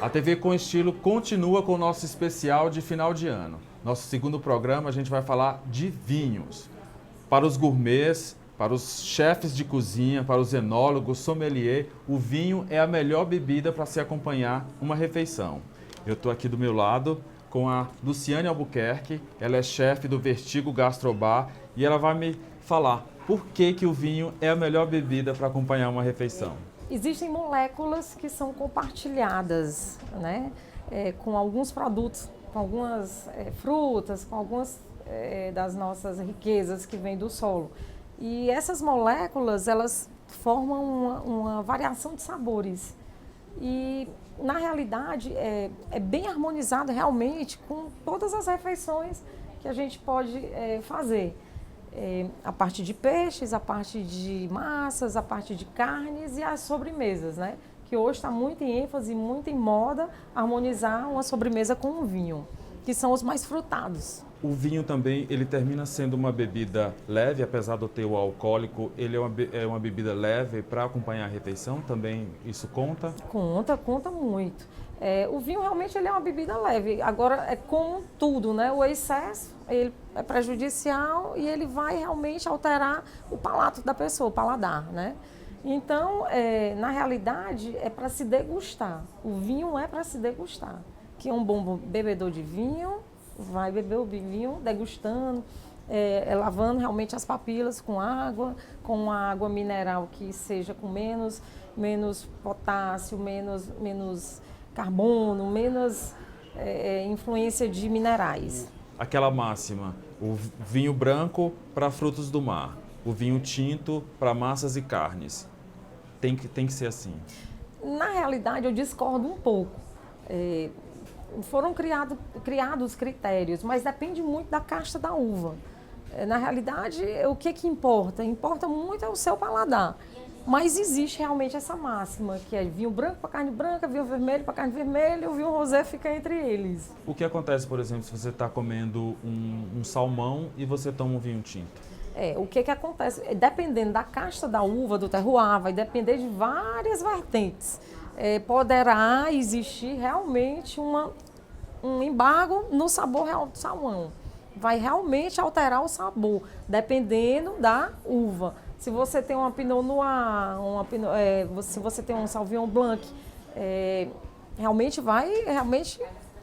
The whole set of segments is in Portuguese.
A TV Com Estilo continua com o nosso especial de final de ano. Nosso segundo programa a gente vai falar de vinhos. Para os gourmets, para os chefes de cozinha, para os enólogos, sommelier, o vinho é a melhor bebida para se acompanhar uma refeição. Eu estou aqui do meu lado com a Luciane Albuquerque, ela é chefe do Vertigo Gastrobar e ela vai me falar por que o vinho é a melhor bebida para acompanhar uma refeição. Existem moléculas que são compartilhadas, né, com alguns produtos, com algumas frutas, com algumas das nossas riquezas que vêm do solo. E essas moléculas, elas formam uma variação de sabores. E, na realidade, é bem harmonizado realmente com todas as refeições que a gente pode fazer. A parte de peixes, a parte de massas, a parte de carnes e as sobremesas, né? Que hoje está muito em ênfase, muito em moda, harmonizar uma sobremesa com um vinho, que são os mais frutados. O vinho também, ele termina sendo uma bebida leve, apesar do teor alcoólico, ele é uma bebida leve para acompanhar a refeição, também isso conta? Conta muito. O vinho realmente ele é uma bebida leve, agora é como tudo, né? O excesso ele é prejudicial e ele vai realmente alterar o palato da pessoa, o paladar, né? Então, na realidade, é para se degustar. O vinho é para se degustar. Que um bom bebedor de vinho vai beber o vinho degustando, lavando realmente as papilas com água mineral que seja com menos potássio, menos carbono, menos influência de minerais. Aquela máxima, o vinho branco para frutos do mar, o vinho tinto para massas e carnes. Tem que ser assim. Na realidade, eu discordo um pouco. Foram criados critérios, mas depende muito da casta da uva. Na realidade, o que importa? Importa muito é o seu paladar. Mas existe realmente essa máxima, que é vinho branco para carne branca, vinho vermelho para carne vermelha, e o vinho rosé fica entre eles. O que acontece, por exemplo, se você está comendo um salmão e você toma um vinho tinto? O que acontece? Dependendo da casta da uva, do terroir, vai depender de várias vertentes. Poderá existir realmente um embargo no sabor real do salmão. Vai realmente alterar o sabor, dependendo da uva. Se você tem uma Pinot Noir, se você tem um Sauvignon Blanc, realmente vai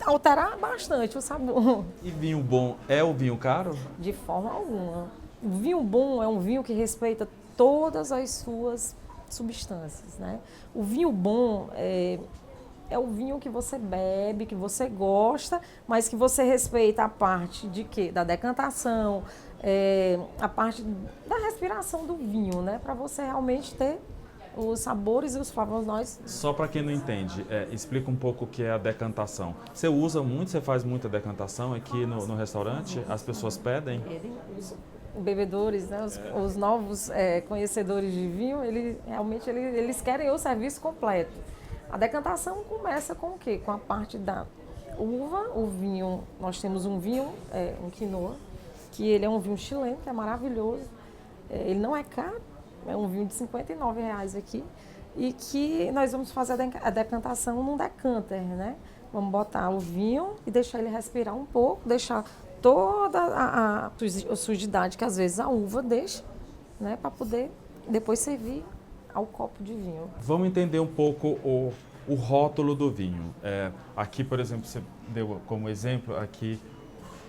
alterar bastante o sabor. E vinho bom é o vinho caro? De forma alguma. O vinho bom é um vinho que respeita todas as suas substâncias, né? O vinho bom é o vinho que você bebe, que você gosta, mas que você respeita a parte de quê? Da decantação, a parte da respiração do vinho, né? Para você realmente ter os sabores e os flavonoides. Só para quem não entende, explica um pouco o que é a decantação. Você usa muito, você faz muita decantação aqui no restaurante? As pessoas pedem? Os bebedores, né? Os novos conhecedores de vinho, eles querem o serviço completo. A decantação começa com o quê? Com a parte da uva, o vinho. Nós temos um vinho, um quinoa, que ele é um vinho chileno, que é maravilhoso. Ele não é caro, é um vinho de R$ 59 aqui. E que nós vamos fazer a decantação num decanter, né? Vamos botar o vinho e deixar ele respirar um pouco, deixar toda a sujidade que às vezes a uva deixa, né? Para poder depois servir ao copo de vinho. Vamos entender um pouco o rótulo do vinho. Aqui, por exemplo, você deu como exemplo aqui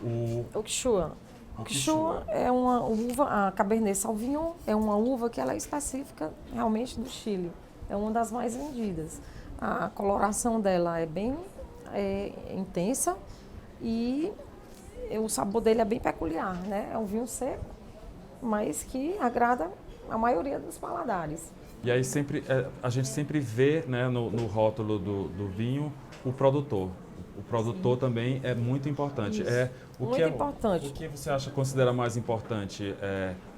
o Quechua. O Quechua é uma uva, a Cabernet Sauvignon é uma uva que ela é específica realmente do Chile. É uma das mais vendidas. A coloração dela é bem intensa e o sabor dele é bem peculiar, né? É um vinho seco, mas que agrada a maioria dos paladares. E aí a gente sempre vê, né, no rótulo do vinho o produtor. O produtor também é muito importante. Muito importante. O que você considera mais importante?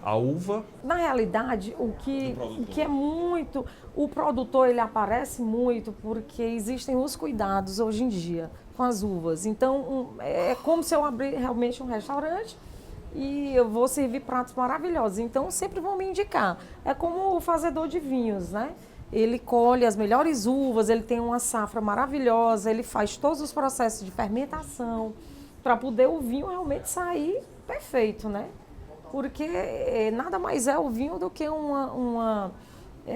A uva? Na realidade, o que é muito... O produtor, ele aparece muito porque existem os cuidados hoje em dia com as uvas. Então, é como se eu abrir realmente um restaurante e eu vou servir pratos maravilhosos. Então, sempre vão me indicar. É como o fazedor de vinhos, né? ele colhe as melhores uvas, ele tem uma safra maravilhosa, ele faz todos os processos de fermentação para poder o vinho realmente sair perfeito, né? Porque nada mais é o vinho do que uma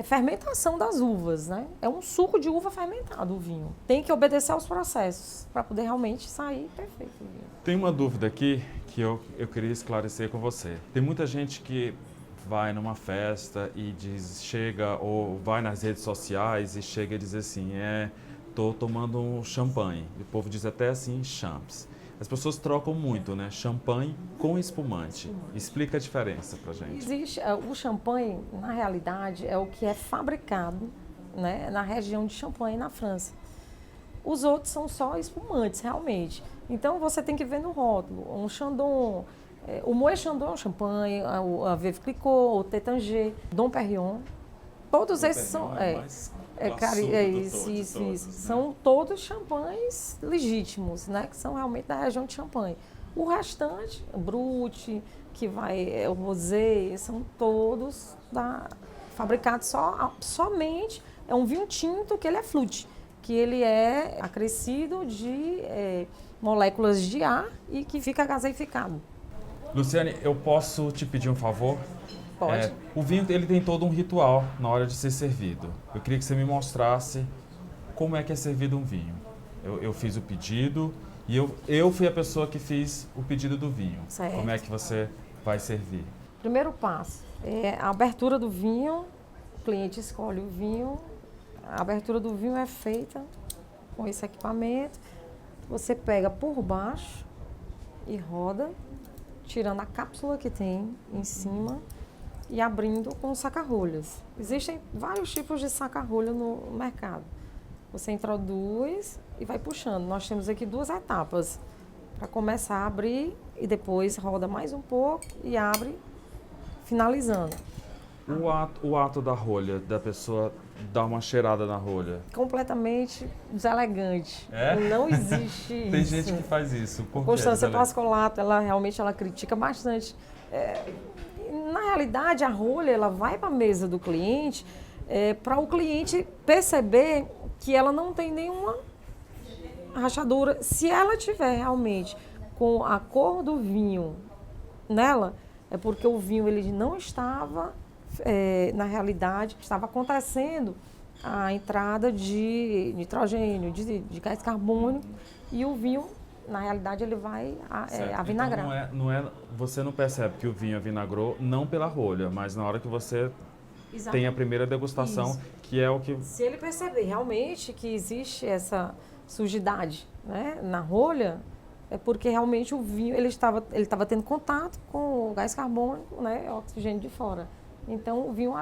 fermentação das uvas, né? É um suco de uva fermentado o vinho. Tem que obedecer aos processos para poder realmente sair perfeito o vinho. Tem uma dúvida aqui que eu queria esclarecer com você. Tem muita gente que vai numa festa e chega ou vai nas redes sociais e chega e diz assim, tô tomando um champanhe. E o povo diz até assim, champs. As pessoas trocam muito, né? Champanhe com espumante. Explica a diferença pra gente. Existe, o champanhe, na realidade, é o que é fabricado, né, na região de Champagne, na França. Os outros são só espumantes, realmente. Então, você tem que ver no rótulo. Um Chandon, o Moët Chandon é um champanhe, a Veuve Clicquot, o Tétanger, Dom Perignon. Todos esses são... isso. São todos champanhes legítimos, né? Que são realmente da região de Champagne. O restante, o Brut, o Rosé, são todos fabricados somente. É um vinho tinto que ele é flute, que ele é acrescido de moléculas de ar e que fica gaseificado. Luciane, eu posso te pedir um favor? Pode. O vinho ele tem todo um ritual na hora de ser servido. Eu queria que você me mostrasse como é que é servido um vinho. Eu fiz o pedido e eu fui a pessoa que fiz o pedido do vinho. Certo. Como é que você vai servir? Primeiro passo é a abertura do vinho. O cliente escolhe o vinho. A abertura do vinho é feita com esse equipamento. Você pega por baixo e roda, tirando a cápsula que tem em cima e abrindo com saca-rolhas. Existem vários tipos de saca-rolha no mercado. Você introduz e vai puxando. Nós temos aqui 2 etapas para começar a abrir e depois roda mais um pouco e abre, finalizando. O ato da rolha, da pessoa dar uma cheirada na rolha. Completamente deselegante. É? Não existe isso. Tem gente que faz isso. Por que Constância deselegante? Pascolato, ela realmente critica bastante. Na realidade, a rolha ela vai para a mesa do cliente para o cliente perceber que ela não tem nenhuma rachadura. Se ela tiver realmente com a cor do vinho nela, é porque o vinho ele não estava, na realidade, estava acontecendo a entrada de nitrogênio, de gás carbônico, e o vinho, na realidade, ele vai avinagrar. Então você não percebe que o vinho avinagrou não pela rolha, mas na hora que você tem a primeira degustação, Isso. que é o que... Se ele perceber realmente que existe essa sujidade, né, na rolha, é porque realmente o vinho ele estava tendo contato com o gás carbônico, né, o oxigênio de fora. Então o vinho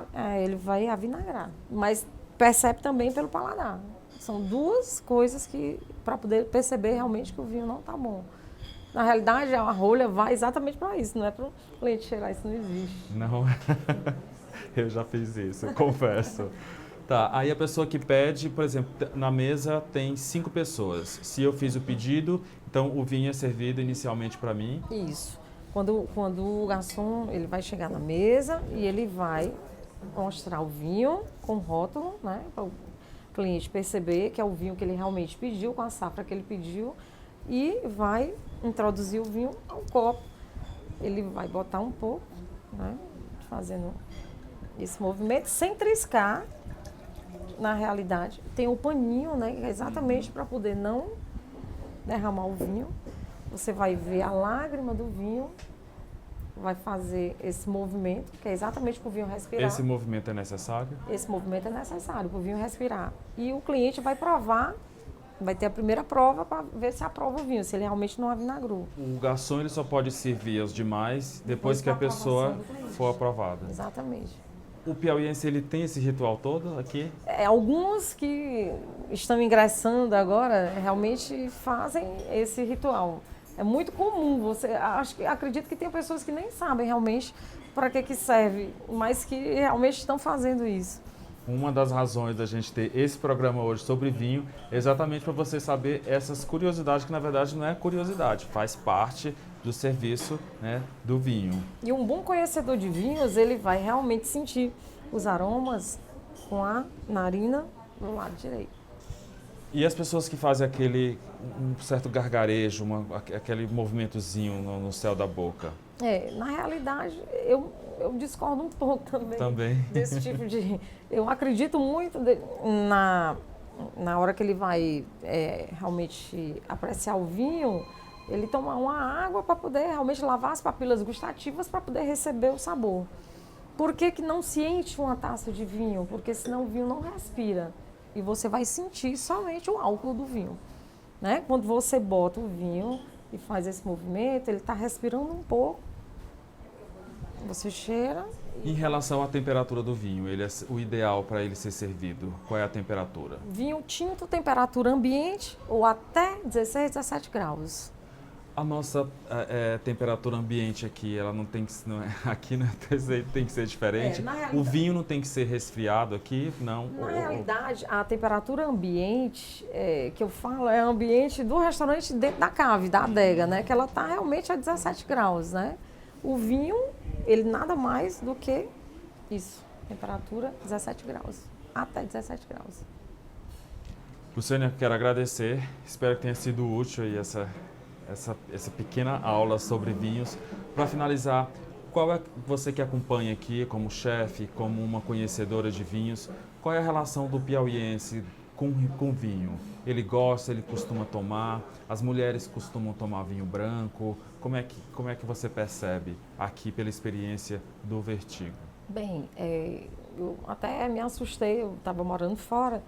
ele vai avinagrar, mas percebe também pelo paladar. São 2 coisas que para poder perceber realmente que o vinho não está bom. Na realidade, a rolha vai exatamente para isso, não é para o cliente cheirar, isso não existe. Não, eu já fiz isso, confesso. Tá, aí a pessoa que pede, por exemplo, na mesa tem 5 pessoas. Se eu fiz o pedido, então o vinho é servido inicialmente para mim. Isso. Quando o garçom ele vai chegar na mesa e ele vai mostrar o vinho com rótulo, né, para o cliente perceber que é o vinho que ele realmente pediu, com a safra que ele pediu, e vai introduzir o vinho ao copo. Ele vai botar um pouco, né, fazendo esse movimento sem triscar. Na realidade, tem o paninho, né, que é exatamente para poder não derramar o vinho. Você vai ver a lágrima do vinho, vai fazer esse movimento, que é exatamente para o vinho respirar. Esse movimento é necessário? Esse movimento é necessário para o vinho respirar. E o cliente vai provar, vai ter a primeira prova para ver se aprova o vinho, se ele realmente não avinagrou. O garçom ele só pode servir aos demais depois que a pessoa for aprovada. Exatamente. O piauiense ele tem esse ritual todo aqui? Alguns que estão ingressando agora realmente fazem esse ritual. É muito comum, acredito que tem pessoas que nem sabem realmente para que serve, mas que realmente estão fazendo isso. Uma das razões da gente ter esse programa hoje sobre vinho é exatamente para você saber essas curiosidades, que na verdade não é curiosidade, faz parte do serviço, né, do vinho. E um bom conhecedor de vinhos, ele vai realmente sentir os aromas com a narina no lado direito. E as pessoas que fazem um certo gargarejo, aquele movimentozinho no céu da boca? Na realidade, eu discordo um pouco também desse tipo de... Eu acredito muito na hora que ele vai realmente apreciar o vinho, ele tomar uma água para poder realmente lavar as papilas gustativas para poder receber o sabor. Por que que não se enche uma taça de vinho? Porque senão o vinho não respira. E você vai sentir somente o álcool do vinho, né? Quando você bota o vinho e faz esse movimento, ele está respirando um pouco. Você cheira. Em relação à temperatura do vinho, o ideal para ele ser servido, qual é a temperatura? Vinho tinto, temperatura ambiente ou até 16, 17 graus. A nossa temperatura ambiente aqui, ela não tem que aqui não tem que ser diferente. O vinho não tem que ser resfriado aqui, não. Na realidade, a temperatura ambiente que eu falo é ambiente do restaurante dentro da cave, da adega, né? Que ela está realmente a 17 graus, né? O vinho, ele nada mais do que isso, temperatura 17 graus, até 17 graus. Luciane, eu quero agradecer, espero que tenha sido útil aí essa pequena aula sobre vinhos. Para finalizar, qual é você que acompanha aqui como chefe, como uma conhecedora de vinhos, qual é a relação do piauiense com vinho? Ele gosta, ele costuma tomar, as mulheres costumam tomar vinho branco, como é que você percebe aqui pela experiência do Vertigo? Bem, eu até me assustei, eu estava morando fora,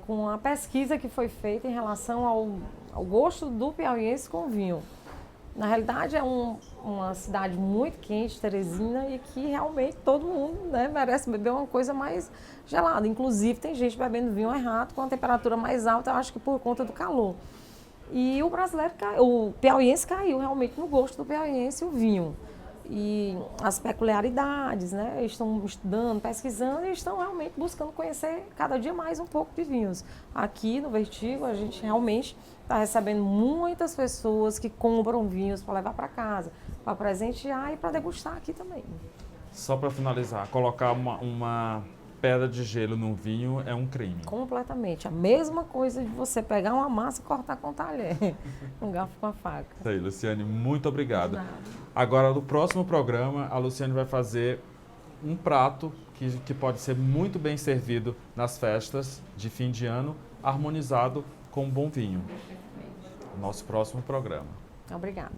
com a pesquisa que foi feita em relação ao gosto do piauiense com vinho. Na realidade, é uma cidade muito quente, Teresina, e que realmente todo mundo, né, merece beber uma coisa mais gelada. Inclusive, tem gente bebendo vinho errado com a temperatura mais alta, eu acho que por conta do calor. E o piauiense caiu realmente no gosto do piauiense o vinho. E as peculiaridades, né? Eles estão estudando, pesquisando e estão realmente buscando conhecer cada dia mais um pouco de vinhos. Aqui no Vertigo, a gente realmente está recebendo muitas pessoas que compram vinhos para levar para casa, para presentear e para degustar aqui também. Só para finalizar, colocar uma pedra de gelo num vinho é um crime. Completamente. A mesma coisa de você pegar uma massa e cortar com um talher, um garfo com a faca. Isso aí, Luciane, muito obrigado. Nada. Agora, no próximo programa, a Luciane vai fazer um prato que pode ser muito bem servido nas festas de fim de ano, harmonizado com um bom vinho. Nosso próximo programa. Obrigada.